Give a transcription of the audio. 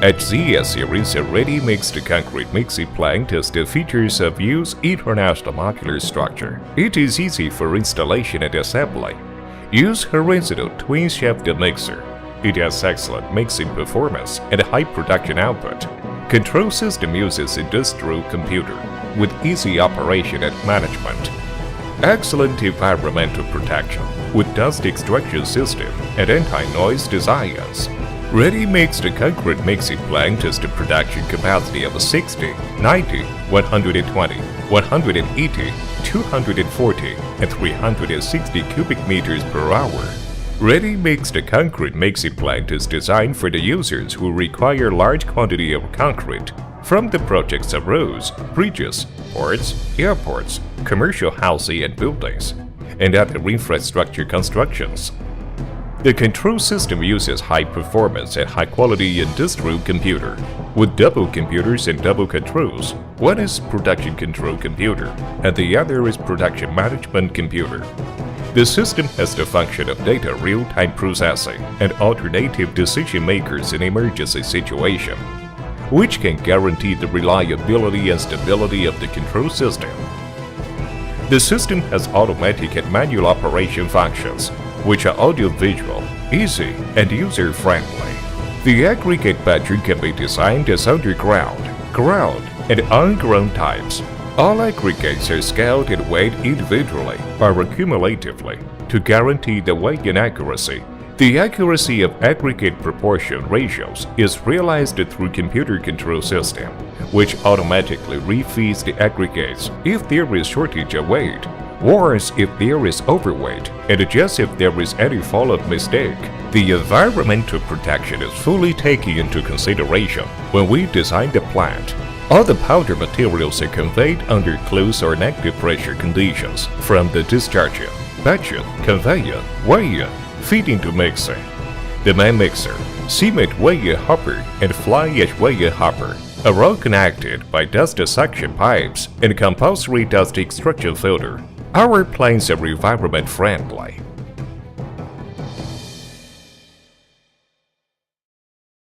HZS series a ready-mixed concrete mixing plant has the features of US international modular structure. It is easy for installation and assembly. Use horizontal twin-shaft mixer. It has excellent mixing performance and high production output. Control system uses industrial computer with easy operation and management. Excellent environmental protection with dust extraction system and anti-noise designs. Ready-mixed concrete mixing plant has the production capacity of 60, 90, 120, 180, 240, and 360 cubic meters per hour. Ready-mixed concrete mixing plant is designed for the users who require large quantity of concrete from the projects of roads, bridges, ports, airports, commercial housing and buildings, and other infrastructure constructions. The control system uses high-performance and high-quality industrial computer with double computers and double controls. One is production control computer, and the other is production management computer. The system has the function of data real-time processing and alternative decision makers in emergency situation, which can guarantee the reliability and stability of the control system. The system has automatic and manual operation functions, which are audio-visual, easy, and user-friendly. The aggregate battery can be designed as underground, ground, and on-ground types. All aggregates are scaled and weighed individually or accumulatively to guarantee the weighing accuracy. The accuracy of aggregate proportion ratios is realized through computer control system, which automatically refeeds the aggregates if there is shortage of weight, warns if there is overweight, and adjusts if there is any follow-up mistake. The environmental protection is fully taken into consideration when we design the plant. All the powder materials are conveyed under close or negative pressure conditions from the discharger, batching, conveyor, weigher, feeding to mixer. The main mixer, cement weigher hopper, and fly ash weigher hopper are all connected by dust suction pipes and compulsory dust extraction filter. Our plants are environment friendly.